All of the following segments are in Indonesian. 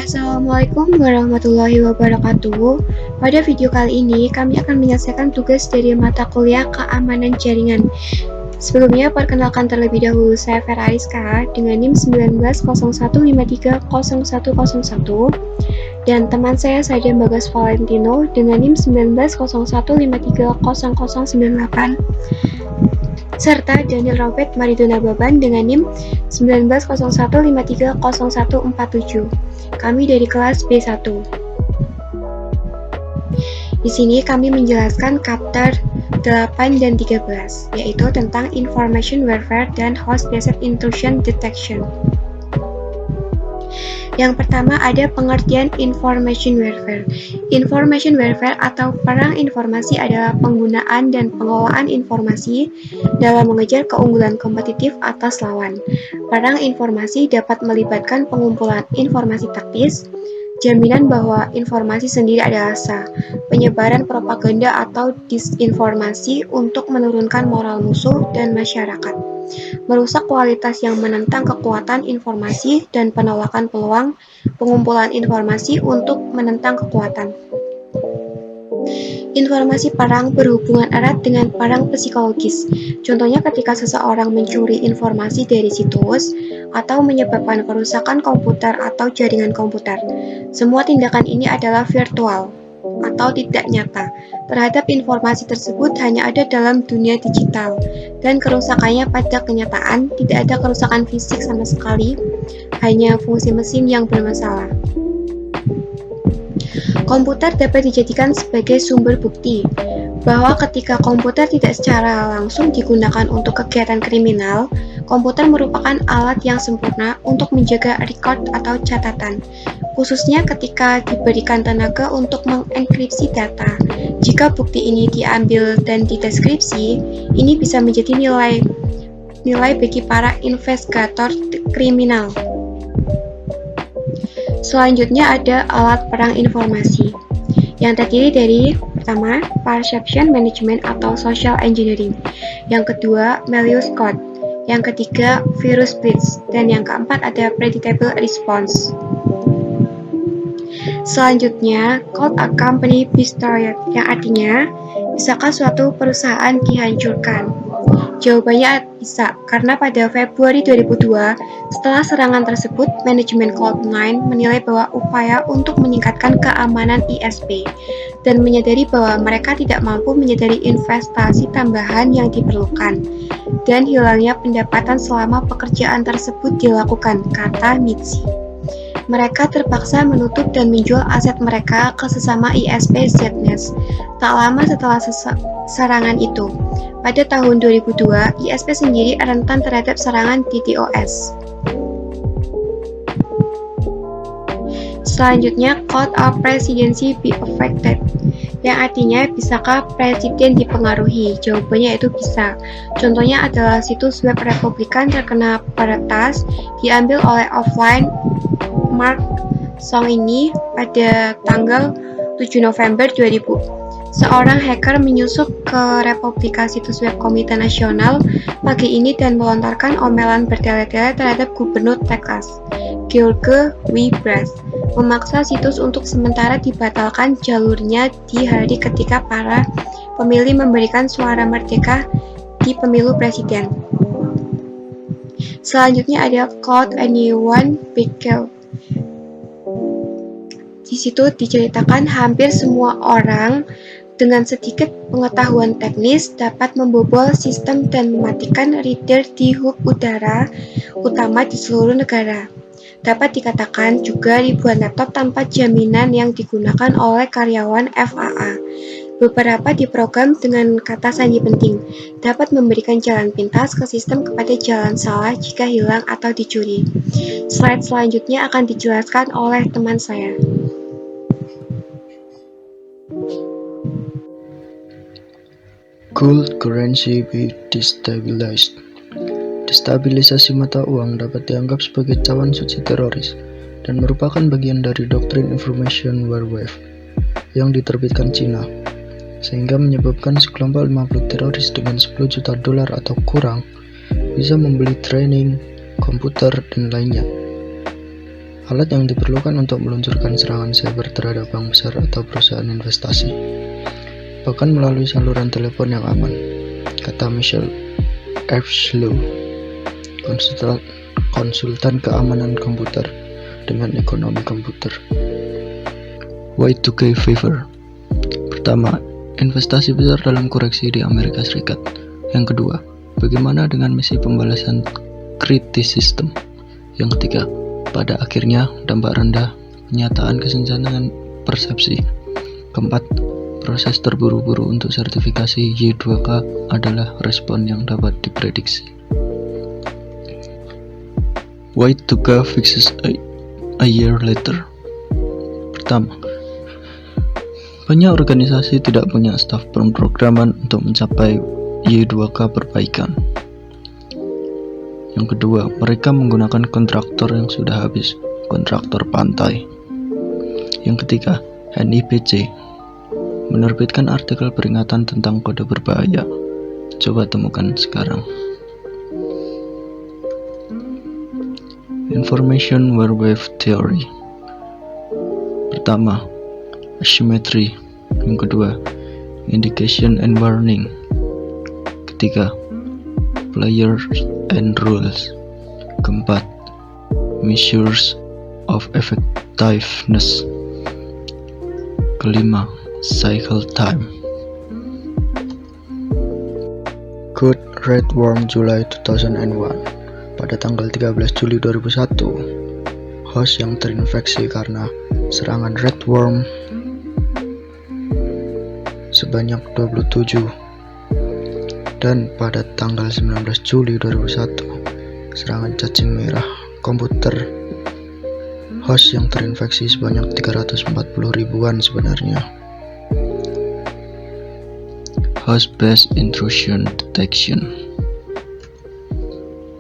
Assalamualaikum warahmatullahi wabarakatuh. Pada video kali ini, kami akan menyelesaikan tugas dari mata kuliah Keamanan Jaringan. Sebelumnya, perkenalkan terlebih dahulu, saya Vera Ariska dengan NIM 1901530101 dan teman saya Saja Bagas Valentino dengan NIM 1901530098 serta Daniel Robert Maridona Baban dengan NIM 1901530147. Kami dari kelas B1. Di sini kami menjelaskan chapter 8 dan 13, yaitu tentang Information Warfare dan Host-Based Intrusion Detection. Yang pertama ada pengertian Information Warfare. Information Warfare atau perang informasi adalah penggunaan dan pengelolaan informasi dalam mengejar keunggulan kompetitif atas lawan. Perang informasi dapat melibatkan pengumpulan informasi taktis, jaminan bahwa informasi sendiri adalah sah, penyebaran propaganda atau disinformasi untuk menurunkan moral musuh dan masyarakat, merusak kualitas yang menentang kekuatan informasi dan penolakan peluang pengumpulan informasi untuk menentang kekuatan. Informasi perang berhubungan erat dengan perang psikologis. Contohnya ketika seseorang mencuri informasi dari situs atau menyebabkan kerusakan komputer atau jaringan komputer. Semua tindakan ini adalah virtual atau tidak nyata. Terhadap informasi tersebut hanya ada dalam dunia digital dan kerusakannya pada kenyataan tidak ada kerusakan fisik sama sekali, hanya fungsi mesin yang bermasalah. Komputer dapat dijadikan sebagai sumber bukti bahwa ketika komputer tidak secara langsung digunakan untuk kegiatan kriminal, komputer merupakan alat yang sempurna untuk menjaga record atau catatan, khususnya ketika diberikan tenaga untuk mengenkripsi data. Jika bukti ini diambil dan dideskripsi, ini bisa menjadi nilai bagi para investigator kriminal. Selanjutnya ada alat perang informasi yang terdiri dari pertama, perception management atau social engineering, yang kedua, malicious code, yang ketiga, virus blitz, dan yang keempat ada predictable response. Selanjutnya, could a company be destroyed, yang artinya, bisakah suatu perusahaan dihancurkan? Jawabannya bisa, karena pada Februari 2002, setelah serangan tersebut, manajemen Cloud9 menilai bahwa upaya untuk meningkatkan keamanan ISP dan menyadari bahwa mereka tidak mampu menyadari investasi tambahan yang diperlukan dan hilangnya pendapatan selama pekerjaan tersebut dilakukan, kata Mitzi. Mereka terpaksa menutup dan menjual aset mereka ke sesama ISP Znet. Tak lama setelah serangan itu, pada tahun 2002, ISP sendiri rentan terhadap serangan DDoS. Selanjutnya, could a presidency be affected? Yang artinya, bisakah presiden dipengaruhi? Jawabannya itu bisa. Contohnya adalah situs web Republikan terkena peretas diambil oleh offline Mark Song ini pada tanggal 7 November 2000. Seorang hacker menyusup ke replika situs web Komite Nasional pagi ini dan melontarkan omelan bertele-tele terhadap Gubernur Texas, George W. Bush, memaksa situs untuk sementara dibatalkan jalurnya di hari ketika para pemilih memberikan suara merdeka di pemilu presiden. Selanjutnya ada Could Anyone Be Killed? Di situ diceritakan hampir semua orang dengan sedikit pengetahuan teknis dapat membobol sistem dan mematikan reader di hub udara utama di seluruh negara. Dapat dikatakan juga ribuan laptop tanpa jaminan yang digunakan oleh karyawan FAA. Beberapa diprogram dengan kata sandi penting, dapat memberikan jalan pintas ke sistem kepada jalan salah jika hilang atau dicuri. Slide selanjutnya akan dijelaskan oleh teman saya. Could currency be destabilized? Destabilisasi mata uang dapat dianggap sebagai cawan suci teroris dan merupakan bagian dari doktrin Information Warfare yang diterbitkan Cina, sehingga menyebabkan sekelompok 50 teroris dengan $10 juta atau kurang bisa membeli training, komputer, dan lainnya. Alat yang diperlukan untuk meluncurkan serangan cyber terhadap bank besar atau perusahaan investasi, bahkan melalui saluran telepon yang aman, kata Michelle Erslow, konsultan keamanan komputer dengan ekonomi komputer. Y2K fever. Pertama, investasi besar dalam koreksi di Amerika Serikat. Yang kedua, bagaimana dengan misi pembalasan kritis sistem? Yang ketiga, pada akhirnya dampak rendah penyataan kesenjangan persepsi. Keempat, proses terburu-buru untuk sertifikasi Y2K adalah respon yang dapat diprediksi. Y2K fixes a year later. Pertama, banyak organisasi tidak punya staf pemrograman untuk mencapai Y2K perbaikan. Yang kedua, mereka menggunakan kontraktor yang sudah habis, kontraktor pantai. Yang ketiga, NIPC menerbitkan artikel peringatan tentang kode berbahaya. Coba temukan sekarang. Information Warwave Theory. Pertama, asymmetry. Yang kedua, indication and warning. Ketiga, players and rules. Keempat, measures of effectiveness. Kelima, cycle time. Good Red Worm July 2001. Pada tanggal 13 Juli 2001, host yang terinfeksi karena serangan Red Worm sebanyak 27, dan pada tanggal 19 Juli 2001, serangan cacing merah komputer host yang terinfeksi sebanyak 340 ribuan sebenarnya. Host-based intrusion detection.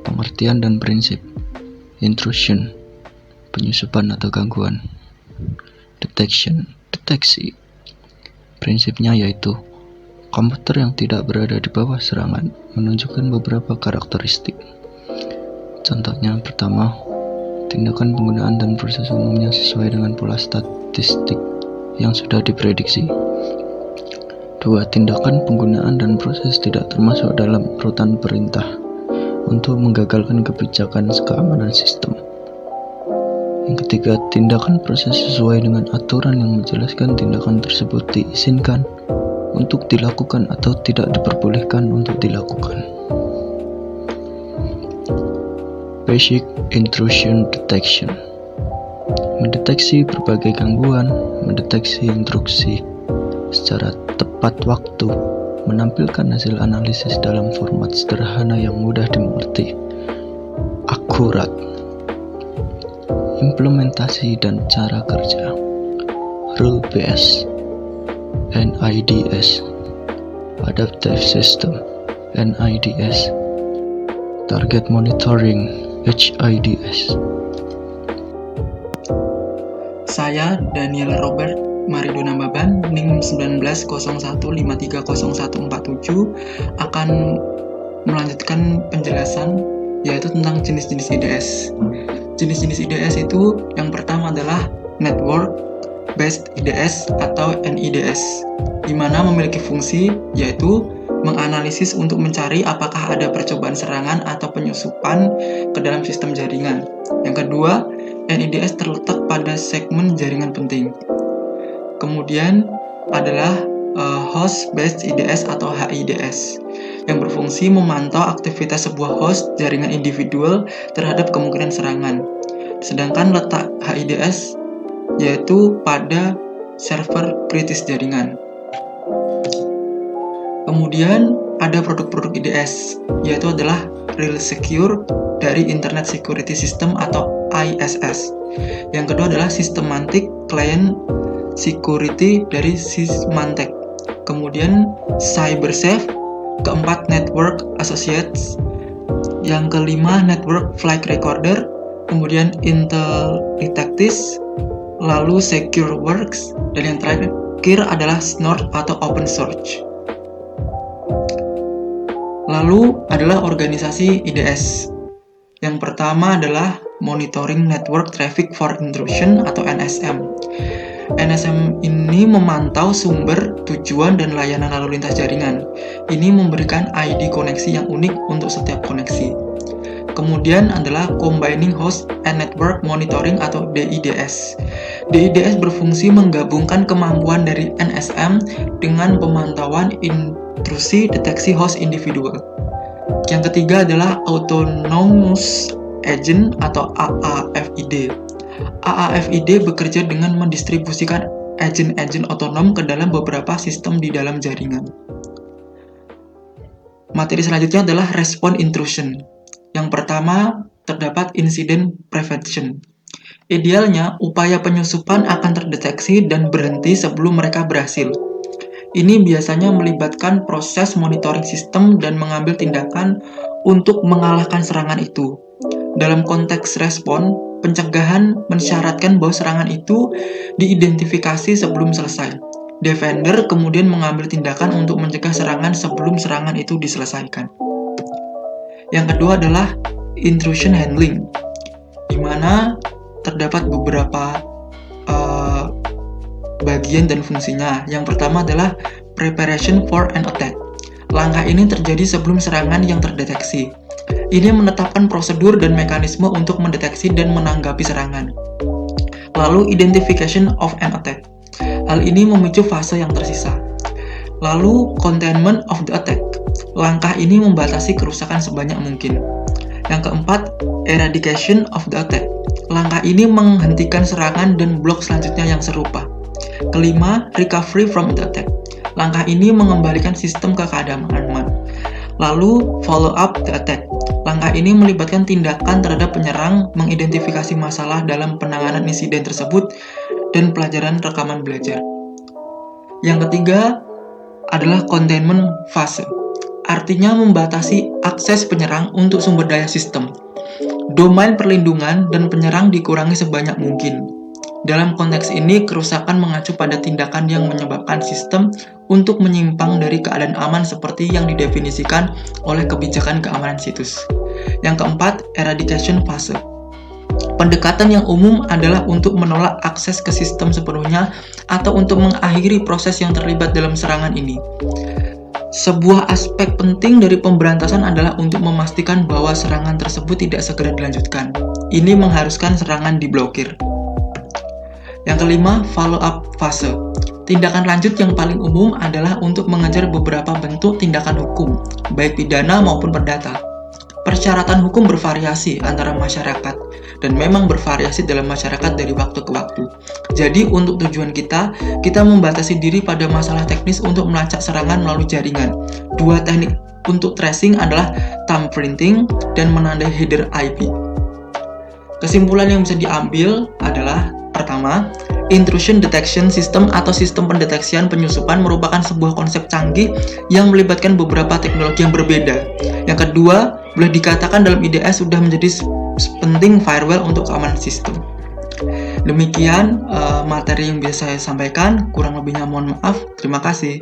Pengertian dan prinsip. Intrusion, penyusupan atau gangguan. Detection, deteksi. Prinsipnya yaitu komputer yang tidak berada di bawah serangan menunjukkan beberapa karakteristik. Contohnya, pertama, tindakan penggunaan dan proses umumnya sesuai dengan pola statistik yang sudah diprediksi. Dua, tindakan penggunaan dan proses tidak termasuk dalam urutan perintah untuk menggagalkan kebijakan keamanan sistem. Yang ketiga, tindakan proses sesuai dengan aturan yang menjelaskan tindakan tersebut diizinkan untuk dilakukan atau tidak diperbolehkan untuk dilakukan. Basic Intrusion Detection. Mendeteksi berbagai gangguan, mendeteksi instruksi secara tepat waktu, menampilkan hasil analisis dalam format sederhana yang mudah dimengerti, akurat. Implementasi dan cara kerja. Rule Based, NIDS. Adaptive System, NIDS. Target Monitoring, HIDS. Saya Daniel Robert Mariduna Baban, NIM 1901530147, akan melanjutkan penjelasan yaitu tentang jenis-jenis IDS. Jenis-jenis IDS itu yang pertama adalah Network Based IDS atau NIDS, di mana memiliki fungsi yaitu menganalisis untuk mencari apakah ada percobaan serangan atau penyusupan ke dalam sistem jaringan. Yang kedua, NIDS terletak pada segmen jaringan penting. Kemudian adalah Host-Based IDS atau HIDS, yang berfungsi memantau aktivitas sebuah host jaringan individual terhadap kemungkinan serangan. Sedangkan letak HIDS yaitu pada server kritis jaringan. Kemudian ada produk-produk IDS, yaitu adalah Real Secure dari Internet Security System atau ISS. Yang kedua adalah Systematic Client Security dari Symantec. Kemudian CyberSafe. Keempat, Network Associates. Yang kelima, Network Flight Recorder. Kemudian Intel Detectives. Lalu SecureWorks. Dan yang terakhir adalah Snort atau Open Source. Lalu adalah organisasi IDS. Yang pertama adalah Monitoring Network Traffic for Intrusion atau NSM. NSM ini memantau sumber, tujuan, dan layanan lalu lintas jaringan. Ini memberikan ID koneksi yang unik untuk setiap koneksi. Kemudian adalah Combining Host and Network Monitoring atau DIDS. DIDS berfungsi menggabungkan kemampuan dari NSM dengan pemantauan intrusi deteksi host individual. Yang ketiga adalah Autonomous Agent atau AAFID. AAFID bekerja dengan mendistribusikan agen-agen otonom ke dalam beberapa sistem di dalam jaringan. Materi selanjutnya adalah Response Intrusion. Yang pertama, terdapat Incident Prevention. Idealnya, upaya penyusupan akan terdeteksi dan berhenti sebelum mereka berhasil. Ini biasanya melibatkan proses monitoring sistem dan mengambil tindakan untuk mengalahkan serangan itu. Dalam konteks respon, pencegahan mensyaratkan bahwa serangan itu diidentifikasi sebelum selesai. Defender kemudian mengambil tindakan untuk mencegah serangan sebelum serangan itu diselesaikan. Yang kedua adalah Intrusion Handling, di mana terdapat beberapa bagian dan fungsinya. Yang pertama adalah Preparation for an Attack. Langkah ini terjadi sebelum serangan yang terdeteksi. Ini menetapkan prosedur dan mekanisme untuk mendeteksi dan menanggapi serangan. Lalu, Identification of an Attack. Hal ini memicu fase yang tersisa. Lalu, Containment of the Attack. Langkah ini membatasi kerusakan sebanyak mungkin. Yang keempat, Eradication of the Attack. Langkah ini menghentikan serangan dan blok selanjutnya yang serupa. Kelima, Recovery from the Attack. Langkah ini mengembalikan sistem ke keadaan aman. Lalu, Follow up the Attack. Langkah ini melibatkan tindakan terhadap penyerang, mengidentifikasi masalah dalam penanganan insiden tersebut, dan pelajaran rekaman belajar. Yang ketiga adalah Containment Phase. Artinya membatasi akses penyerang untuk sumber daya sistem. Domain perlindungan dan penyerang dikurangi sebanyak mungkin. Dalam konteks ini, kerusakan mengacu pada tindakan yang menyebabkan sistem untuk menyimpang dari keadaan aman seperti yang didefinisikan oleh kebijakan keamanan situs. Yang keempat, Eradication Phase. Pendekatan yang umum adalah untuk menolak akses ke sistem sepenuhnya atau untuk mengakhiri proses yang terlibat dalam serangan ini. Sebuah aspek penting dari pemberantasan adalah untuk memastikan bahwa serangan tersebut tidak segera dilanjutkan. Ini mengharuskan serangan diblokir. Yang kelima, follow-up fase. Tindakan lanjut yang paling umum adalah untuk mengejar beberapa bentuk tindakan hukum, baik pidana maupun perdata. Persyaratan hukum bervariasi antara masyarakat, dan memang bervariasi dalam masyarakat dari waktu ke waktu. Jadi, untuk tujuan kita membatasi diri pada masalah teknis untuk melacak serangan melalui jaringan. Dua teknik untuk tracing adalah thumbprinting dan menandai header IP. Kesimpulan yang bisa diambil adalah pertama, Intrusion Detection System atau sistem pendeteksian penyusupan merupakan sebuah konsep canggih yang melibatkan beberapa teknologi yang berbeda. Yang kedua, boleh dikatakan dalam IDS sudah menjadi penting firewall untuk keamanan sistem. Demikian materi yang bisa saya sampaikan, kurang lebihnya mohon maaf. Terima kasih.